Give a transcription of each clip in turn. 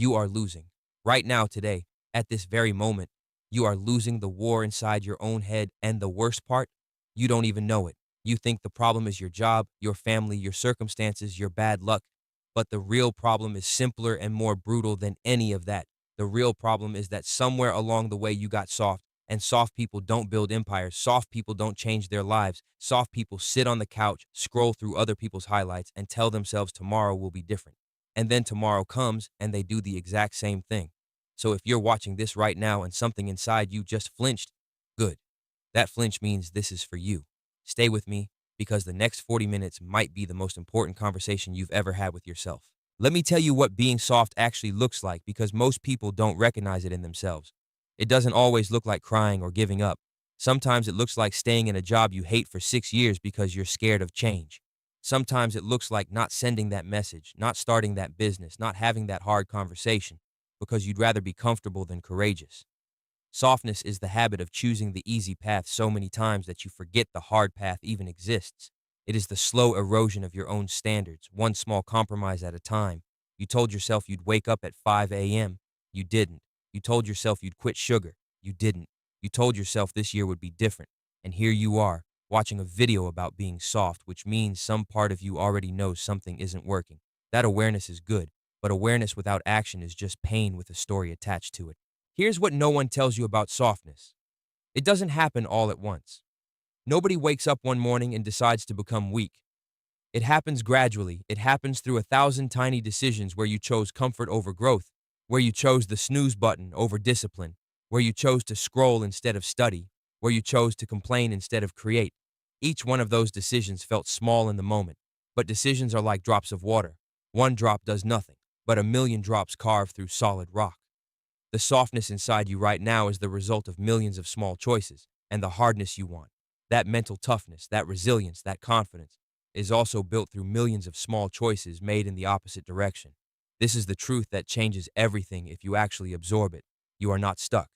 you are losing. Right now, today, at this very moment, you are losing the war inside your own head, and the worst part, you don't even know it. You think the problem is your job, your family, your circumstances, your bad luck. But the real problem is simpler and more brutal than any of that. The real problem is that somewhere along the way you got soft, and soft people don't build empires. Soft people don't change their lives. Soft people sit on the couch, scroll through other people's highlights, and tell themselves tomorrow will be different. And then tomorrow comes and they do the exact same thing. So if you're watching this right now and something inside you just flinched, good. That flinch means this is for you. Stay with me because the next 40 minutes might be the most important conversation you've ever had with yourself. Let me tell you what being soft actually looks like because most people don't recognize it in themselves. It doesn't always look like crying or giving up. Sometimes it looks like staying in a job you hate for 6 years because you're scared of change. Sometimes it looks like not sending that message, not starting that business, not having that hard conversation because you'd rather be comfortable than courageous. Softness is the habit of choosing the easy path so many times that you forget the hard path even exists. It is the slow erosion of your own standards, one small compromise at a time. You told yourself you'd wake up at 5 a.m. You didn't. You told yourself you'd quit sugar. You didn't. You told yourself this year would be different. And here you are, watching a video about being soft, which means some part of you already knows something isn't working. That awareness is good, but awareness without action is just pain with a story attached to it. Here's what no one tells you about softness. It doesn't happen all at once. Nobody wakes up one morning and decides to become weak. It happens gradually. It happens through 1,000 tiny decisions where you chose comfort over growth, where you chose the snooze button over discipline, where you chose to scroll instead of study, where you chose to complain instead of create. Each one of those decisions felt small in the moment, but decisions are like drops of water. One drop does nothing, but a million drops carve through solid rock. The softness inside you right now is the result of millions of small choices, and the hardness you want, that mental toughness, that resilience, that confidence, is also built through millions of small choices made in the opposite direction. This is the truth that changes everything if you actually absorb it. You are not stuck.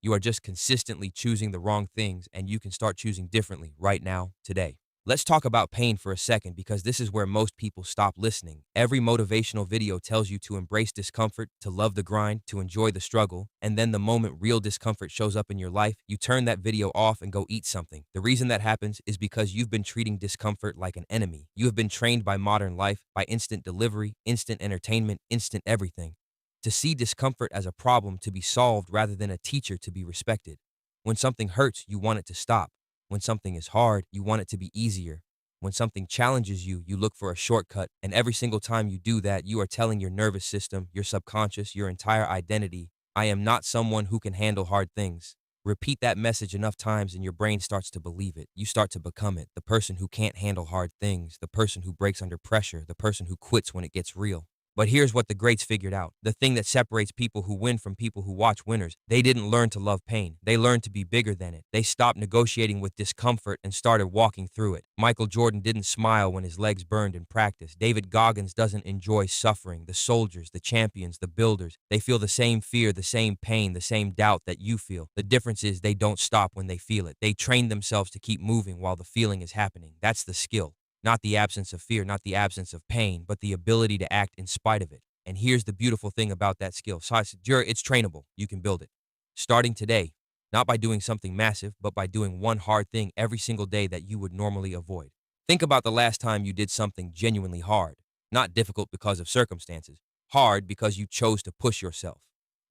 You are just consistently choosing the wrong things, and you can start choosing differently right now, today. Let's talk about pain for a second because this is where most people stop listening. Every motivational video tells you to embrace discomfort, to love the grind, to enjoy the struggle, and then the moment real discomfort shows up in your life, you turn that video off and go eat something. The reason that happens is because you've been treating discomfort like an enemy. You have been trained by modern life, by instant delivery, instant entertainment, instant everything, to see discomfort as a problem to be solved rather than a teacher to be respected. When something hurts, you want it to stop. When something is hard, you want it to be easier. When something challenges you, you look for a shortcut. And every single time you do that, you are telling your nervous system, your subconscious, your entire identity, I am not someone who can handle hard things. Repeat that message enough times and your brain starts to believe it. You start to become it. The person who can't handle hard things, the person who breaks under pressure, the person who quits when it gets real. But here's what the greats figured out. The thing that separates people who win from people who watch winners. They didn't learn to love pain. They learned to be bigger than it. They stopped negotiating with discomfort and started walking through it. Michael Jordan didn't smile when his legs burned in practice. David Goggins doesn't enjoy suffering. The soldiers, the champions, the builders, they feel the same fear, the same pain, the same doubt that you feel. The difference is they don't stop when they feel it. They train themselves to keep moving while the feeling is happening. That's the skill. Not the absence of fear, not the absence of pain, but the ability to act in spite of it. And here's the beautiful thing about that skill. So it's trainable. You can build it. Starting today, not by doing something massive, but by doing one hard thing every single day that you would normally avoid. Think about the last time you did something genuinely hard, not difficult because of circumstances, hard because you chose to push yourself.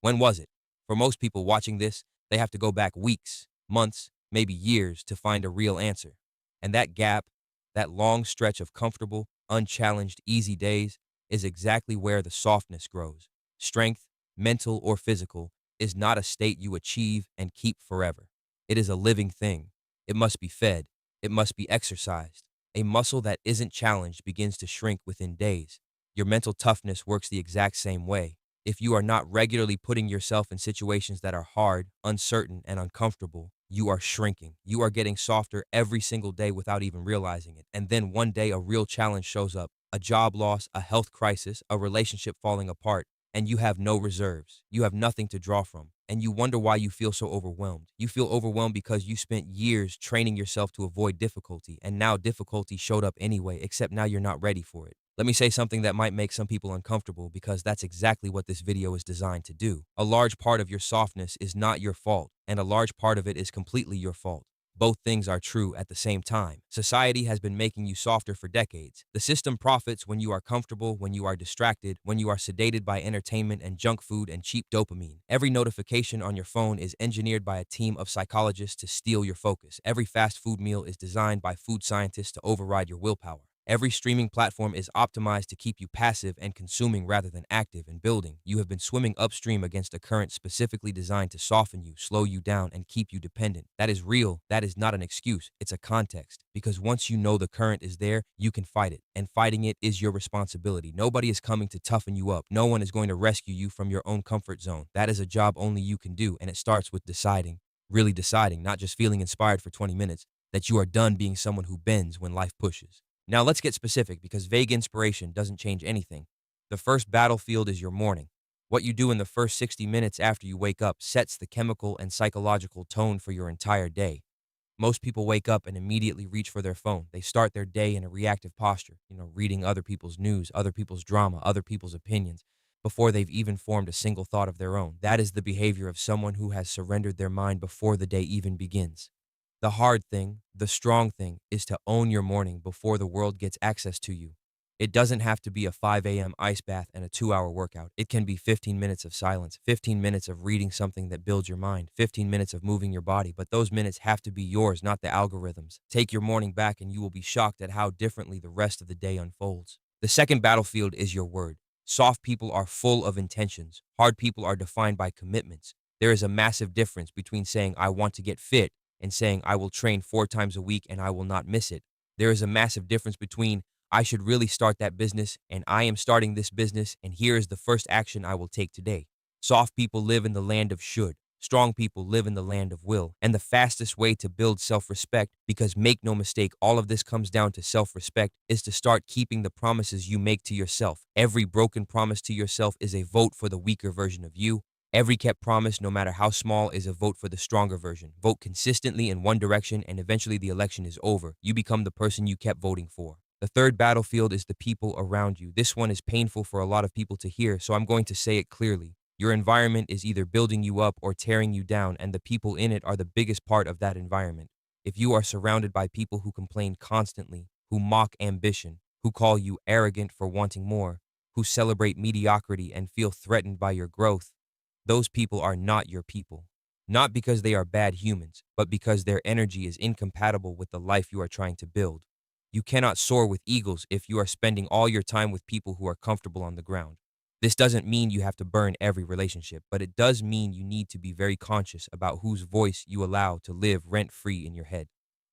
When was it? For most people watching this, they have to go back weeks, months, maybe years to find a real answer. And that gap, that long stretch of comfortable, unchallenged, easy days is exactly where the softness grows. Strength, mental or physical, is not a state you achieve and keep forever. It is a living thing. It must be fed. It must be exercised. A muscle that isn't challenged begins to shrink within days. Your mental toughness works the exact same way. If you are not regularly putting yourself in situations that are hard, uncertain, and uncomfortable, you are shrinking. You are getting softer every single day without even realizing it. And then one day a real challenge shows up, a job loss, a health crisis, a relationship falling apart, and you have no reserves. You have nothing to draw from. And you wonder why you feel so overwhelmed. You feel overwhelmed because you spent years training yourself to avoid difficulty, and now difficulty showed up anyway, except now you're not ready for it. Let me say something that might make some people uncomfortable because that's exactly what this video is designed to do. A large part of your softness is not your fault, and a large part of it is completely your fault. Both things are true at the same time. Society has been making you softer for decades. The system profits when you are comfortable, when you are distracted, when you are sedated by entertainment and junk food and cheap dopamine. Every notification on your phone is engineered by a team of psychologists to steal your focus. Every fast food meal is designed by food scientists to override your willpower. Every streaming platform is optimized to keep you passive and consuming rather than active and building. You have been swimming upstream against a current specifically designed to soften you, slow you down, and keep you dependent. That is real. That is not an excuse. It's a context. Because once you know the current is there, you can fight it. And fighting it is your responsibility. Nobody is coming to toughen you up. No one is going to rescue you from your own comfort zone. That is a job only you can do. And it starts with deciding, really deciding, not just feeling inspired for 20 minutes, that you are done being someone who bends when life pushes. Now let's get specific because vague inspiration doesn't change anything. The first battlefield is your morning. What you do in the first 60 minutes after you wake up sets the chemical and psychological tone for your entire day. Most people wake up and immediately reach for their phone. They start their day in a reactive posture, reading other people's news, other people's drama, other people's opinions, before they've even formed a single thought of their own. That is the behavior of someone who has surrendered their mind before the day even begins. The hard thing, the strong thing, is to own your morning before the world gets access to you. It doesn't have to be a 5 a.m. ice bath and a 2-hour workout. It can be 15 minutes of silence, 15 minutes of reading something that builds your mind, 15 minutes of moving your body, but those minutes have to be yours, not the algorithms. Take your morning back and you will be shocked at how differently the rest of the day unfolds. The second battlefield is your word. Soft people are full of intentions. Hard people are defined by commitments. There is a massive difference between saying, I want to get fit, and saying, I will train 4 times a week and I will not miss it. There is a massive difference between, I should really start that business and I am starting this business and here is the first action I will take today. Soft people live in the land of should. Strong people live in the land of will. And the fastest way to build self-respect, because make no mistake, all of this comes down to self-respect, is to start keeping the promises you make to yourself. Every broken promise to yourself is a vote for the weaker version of you. Every kept promise, no matter how small, is a vote for the stronger version. Vote consistently in one direction and eventually the election is over. You become the person you kept voting for. The third battlefield is the people around you. This one is painful for a lot of people to hear, so I'm going to say it clearly. Your environment is either building you up or tearing you down, and the people in it are the biggest part of that environment. If you are surrounded by people who complain constantly, who mock ambition, who call you arrogant for wanting more, who celebrate mediocrity and feel threatened by your growth, those people are not your people. Not because they are bad humans, but because their energy is incompatible with the life you are trying to build. You cannot soar with eagles if you are spending all your time with people who are comfortable on the ground. This doesn't mean you have to burn every relationship, but it does mean you need to be very conscious about whose voice you allow to live rent-free in your head.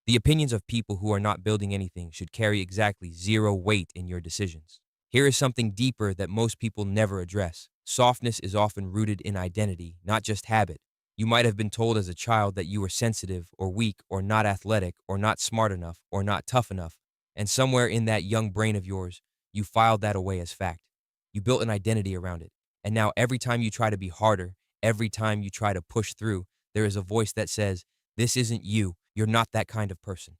The opinions of people who are not building anything should carry exactly 0 weight in your decisions. Here is something deeper that most people never address. Softness is often rooted in identity, not just habit. You might have been told as a child that you were sensitive or weak or not athletic or not smart enough or not tough enough, and somewhere in that young brain of yours, you filed that away as fact. You built an identity around it, and now every time you try to be harder, every time you try to push through, there is a voice that says, this isn't you, you're not that kind of person.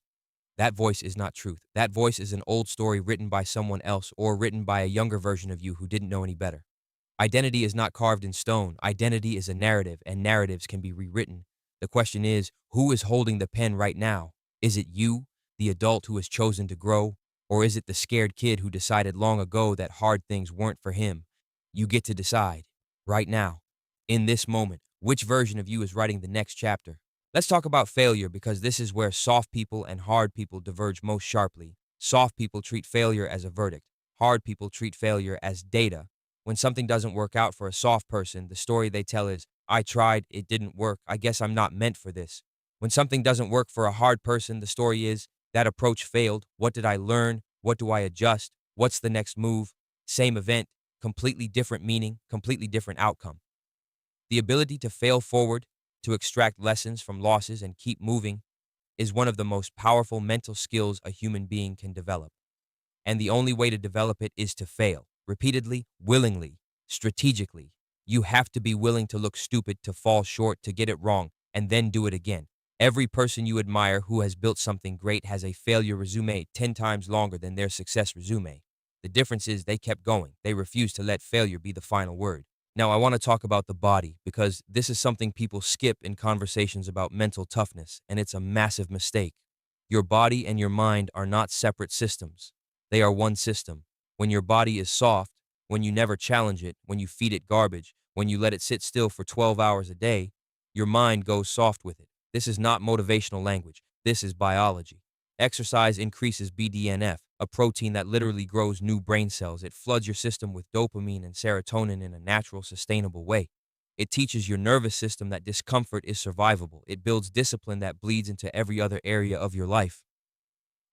That voice is not truth. That voice is an old story written by someone else or written by a younger version of you who didn't know any better. Identity is not carved in stone. Identity is a narrative, and narratives can be rewritten. The question is, who is holding the pen right now? Is it you, the adult who has chosen to grow, or is it the scared kid who decided long ago that hard things weren't for him? You get to decide, right now, in this moment, which version of you is writing the next chapter. Let's talk about failure because this is where soft people and hard people diverge most sharply. Soft people treat failure as a verdict. Hard people treat failure as data. When something doesn't work out for a soft person, the story they tell is, I tried, it didn't work, I guess I'm not meant for this. When something doesn't work for a hard person, the story is, that approach failed, what did I learn, what do I adjust, what's the next move, same event, completely different meaning, completely different outcome. The ability to fail forward, to extract lessons from losses and keep moving, is one of the most powerful mental skills a human being can develop. And the only way to develop it is to fail, repeatedly, willingly, strategically. You have to be willing to look stupid, to fall short, to get it wrong, and then do it again. Every person you admire who has built something great has a failure resume 10 times longer than their success resume. The difference is they kept going. They refused to let failure be the final word. Now, I want to talk about the body because this is something people skip in conversations about mental toughness, and it's a massive mistake. Your body and your mind are not separate systems. They are one system. When your body is soft, when you never challenge it, when you feed it garbage, when you let it sit still for 12 hours a day, your mind goes soft with it. This is not motivational language. This is biology. Exercise increases BDNF, a protein that literally grows new brain cells. It floods your system with dopamine and serotonin in a natural, sustainable way. It teaches your nervous system that discomfort is survivable. It builds discipline that bleeds into every other area of your life.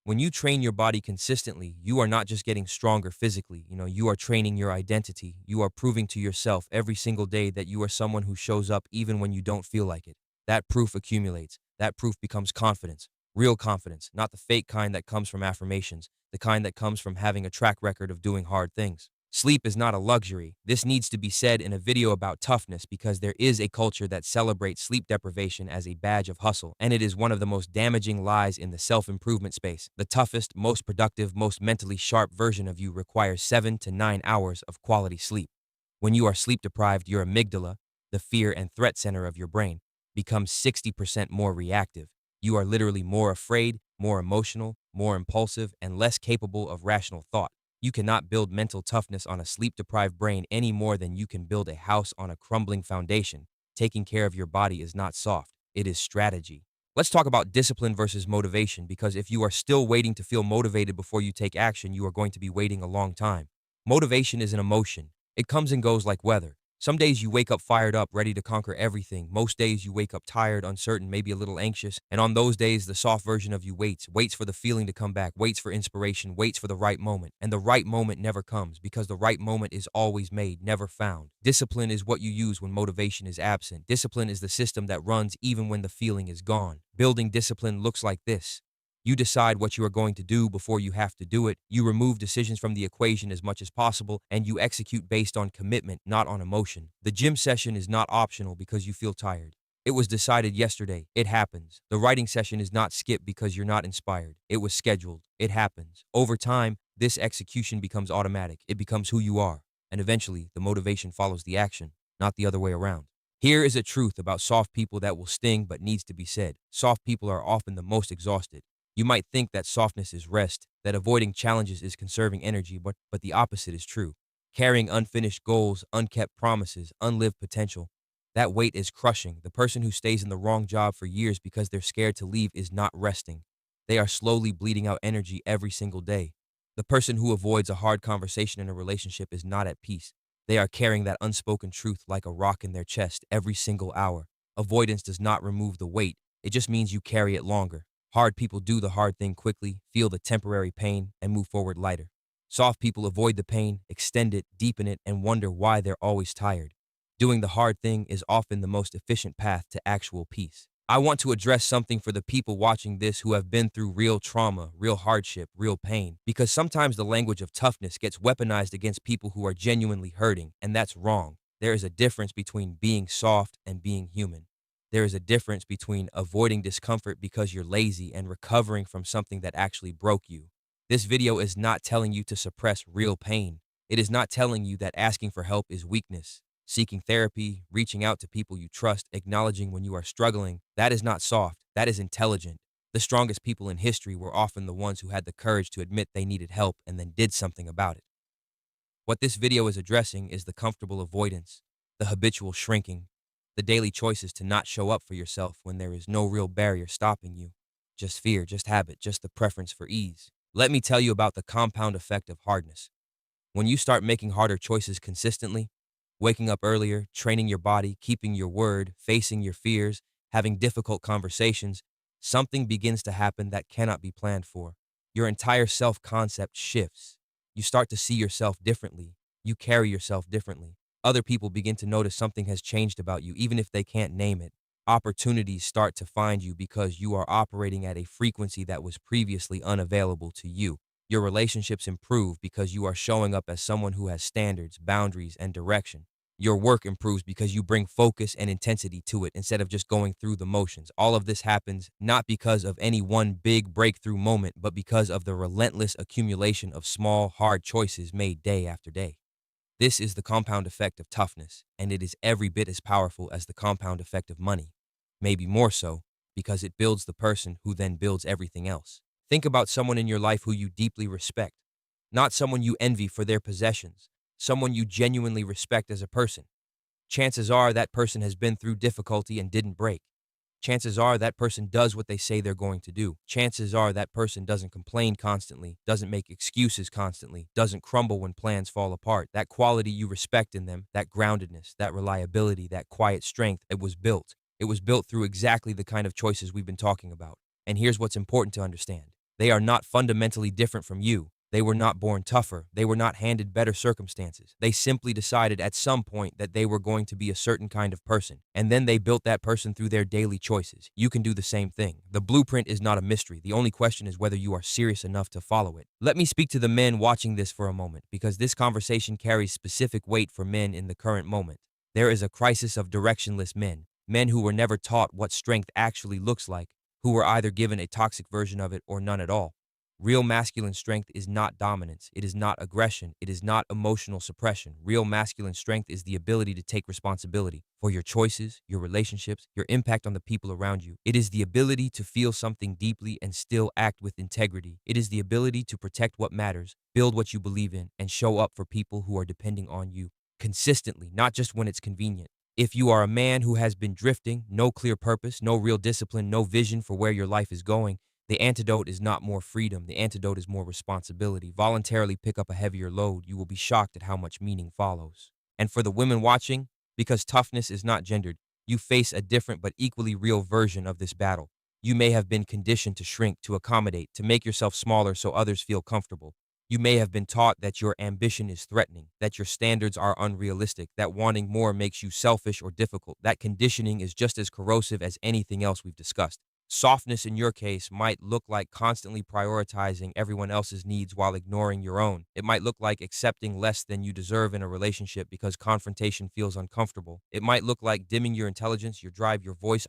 When you train your body consistently, you are not just getting stronger physically. You are training your identity. You are proving to yourself every single day that you are someone who shows up even when you don't feel like it. That proof accumulates. That proof becomes confidence. Real confidence, not the fake kind that comes from affirmations, the kind that comes from having a track record of doing hard things. Sleep is not a luxury. This needs to be said in a video about toughness because there is a culture that celebrates sleep deprivation as a badge of hustle, and it is one of the most damaging lies in the self-improvement space. The toughest, most productive, most mentally sharp version of you requires 7 to 9 hours of quality sleep. When you are sleep deprived, your amygdala, the fear and threat center of your brain, becomes 60% more reactive. You are literally more afraid, more emotional, more impulsive, and less capable of rational thought. You cannot build mental toughness on a sleep-deprived brain any more than you can build a house on a crumbling foundation. Taking care of your body is not soft, it is strategy. Let's talk about discipline versus motivation because if you are still waiting to feel motivated before you take action, you are going to be waiting a long time. Motivation is an emotion. It comes and goes like weather. Some days you wake up fired up, ready to conquer everything. Most days you wake up tired, uncertain, maybe a little anxious. And on those days, the soft version of you waits for the feeling to come back, waits for inspiration, waits for the right moment. And the right moment never comes because the right moment is always made, never found. Discipline is what you use when motivation is absent. Discipline is the system that runs even when the feeling is gone. Building discipline looks like this. You decide what you are going to do before you have to do it. You remove decisions from the equation as much as possible, and you execute based on commitment, not on emotion. The gym session is not optional because you feel tired. It was decided yesterday. It happens. The writing session is not skipped because you're not inspired. It was scheduled. It happens. Over time, this execution becomes automatic. It becomes who you are. And eventually, the motivation follows the action, not the other way around. Here is a truth about soft people that will sting but needs to be said. Soft people are often the most exhausted. You might think that softness is rest, that avoiding challenges is conserving energy, but the opposite is true. Carrying unfinished goals, unkept promises, unlived potential, that weight is crushing. The person who stays in the wrong job for years because they're scared to leave is not resting. They are slowly bleeding out energy every single day. The person who avoids a hard conversation in a relationship is not at peace. They are carrying that unspoken truth like a rock in their chest every single hour. Avoidance does not remove the weight. It just means you carry it longer. Hard people do the hard thing quickly, feel the temporary pain, and move forward lighter. Soft people avoid the pain, extend it, deepen it, and wonder why they're always tired. Doing the hard thing is often the most efficient path to actual peace. I want to address something for the people watching this who have been through real trauma, real hardship, real pain, because sometimes the language of toughness gets weaponized against people who are genuinely hurting, and that's wrong. There is a difference between being soft and being human. There is a difference between avoiding discomfort because you're lazy and recovering from something that actually broke you. This video is not telling you to suppress real pain. It is not telling you that asking for help is weakness. Seeking therapy, reaching out to people you trust, acknowledging when you are struggling, that is not soft, that is intelligent. The strongest people in history were often the ones who had the courage to admit they needed help and then did something about it. What this video is addressing is the comfortable avoidance, the habitual shrinking, the daily choices to not show up for yourself when there is no real barrier stopping you. Just fear, just habit, just the preference for ease. Let me tell you about the compound effect of hardness. When you start making harder choices consistently, waking up earlier, training your body, keeping your word, facing your fears, having difficult conversations, something begins to happen that cannot be planned for. Your entire self-concept shifts. You start to see yourself differently. You carry yourself differently. Other people begin to notice something has changed about you, even if they can't name it. Opportunities start to find you because you are operating at a frequency that was previously unavailable to you. Your relationships improve because you are showing up as someone who has standards, boundaries, and direction. Your work improves because you bring focus and intensity to it instead of just going through the motions. All of this happens not because of any one big breakthrough moment, but because of the relentless accumulation of small, hard choices made day after day. This is the compound effect of toughness, and it is every bit as powerful as the compound effect of money. Maybe more so, because it builds the person who then builds everything else. Think about someone in your life who you deeply respect, not someone you envy for their possessions, someone you genuinely respect as a person. Chances are that person has been through difficulty and didn't break. Chances are that person does what they say they're going to do. Chances are that person doesn't complain constantly, doesn't make excuses constantly, doesn't crumble when plans fall apart. That quality you respect in them, that groundedness, that reliability, that quiet strength, it was built. It was built through exactly the kind of choices we've been talking about. And here's what's important to understand. They are not fundamentally different from you. They were not born tougher. They were not handed better circumstances. They simply decided at some point that they were going to be a certain kind of person, and then they built that person through their daily choices. You can do the same thing. The blueprint is not a mystery. The only question is whether you are serious enough to follow it. Let me speak to the men watching this for a moment, because this conversation carries specific weight for men in the current moment. There is a crisis of directionless men, men who were never taught what strength actually looks like, who were either given a toxic version of it or none at all. Real masculine strength is not dominance. It is not aggression. It is not emotional suppression. Real masculine strength is the ability to take responsibility for your choices, your relationships, your impact on the people around you. It is the ability to feel something deeply and still act with integrity. It is the ability to protect what matters, build what you believe in, and show up for people who are depending on you consistently, not just when it's convenient. If you are a man who has been drifting, no clear purpose, no real discipline, no vision for where your life is going, the antidote is not more freedom. The antidote is more responsibility. Voluntarily pick up a heavier load. You will be shocked at how much meaning follows. And for the women watching, because toughness is not gendered, you face a different but equally real version of this battle. You may have been conditioned to shrink, to accommodate, to make yourself smaller so others feel comfortable. You may have been taught that your ambition is threatening, that your standards are unrealistic, that wanting more makes you selfish or difficult. That conditioning is just as corrosive as anything else we've discussed. Softness in your case might look like constantly prioritizing everyone else's needs while ignoring your own. It might look like accepting less than you deserve in a relationship because confrontation feels uncomfortable. It might look like dimming your intelligence, your drive, your voice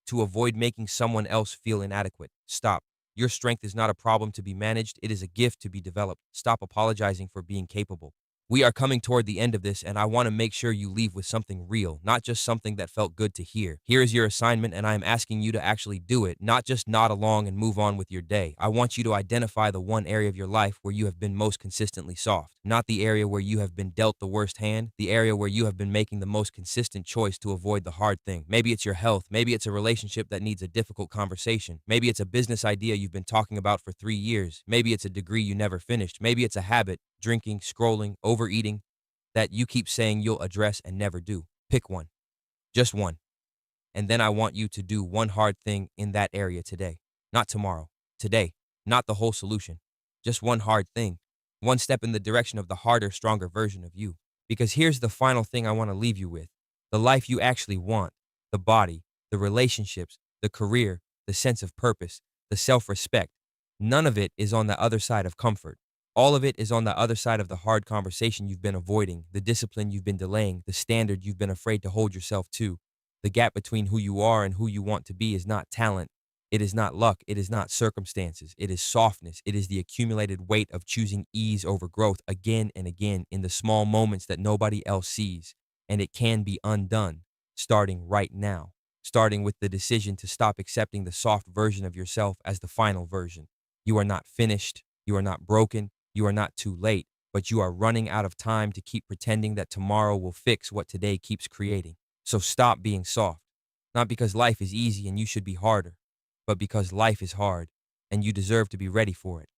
to avoid making someone else feel inadequate. Stop. Your strength is not a problem to be managed. It is a gift to be developed. Stop apologizing for being capable. We are coming toward the end of this, and I want to make sure you leave with something real, not just something that felt good to hear. Here is your assignment, and I am asking you to actually do it, not just nod along and move on with your day. I want you to identify the one area of your life where you have been most consistently soft, not the area where you have been dealt the worst hand, the area where you have been making the most consistent choice to avoid the hard thing. Maybe it's your health. Maybe it's a relationship that needs a difficult conversation. Maybe it's a business idea you've been talking about for 3 years. Maybe it's a degree you never finished. Maybe it's a habit, drinking, scrolling, overeating, that you keep saying you'll address and never do. Pick one, just one. And then I want you to do one hard thing in that area today, not tomorrow, today, not the whole solution, just one hard thing, one step in the direction of the harder, stronger version of you. Because here's the final thing I want to leave you with: the life you actually want, the body, the relationships, the career, the sense of purpose, the self respect. None of it is on the other side of comfort. All of it is on the other side of the hard conversation you've been avoiding, the discipline you've been delaying, the standard you've been afraid to hold yourself to. The gap between who you are and who you want to be is not talent. It is not luck. It is not circumstances. It is softness. It is the accumulated weight of choosing ease over growth again and again in the small moments that nobody else sees. And it can be undone, starting right now, starting with the decision to stop accepting the soft version of yourself as the final version. You are not finished. You are not broken. You are not too late, but you are running out of time to keep pretending that tomorrow will fix what today keeps creating. So stop being soft, not because life is easy and you should be harder, but because life is hard and you deserve to be ready for it.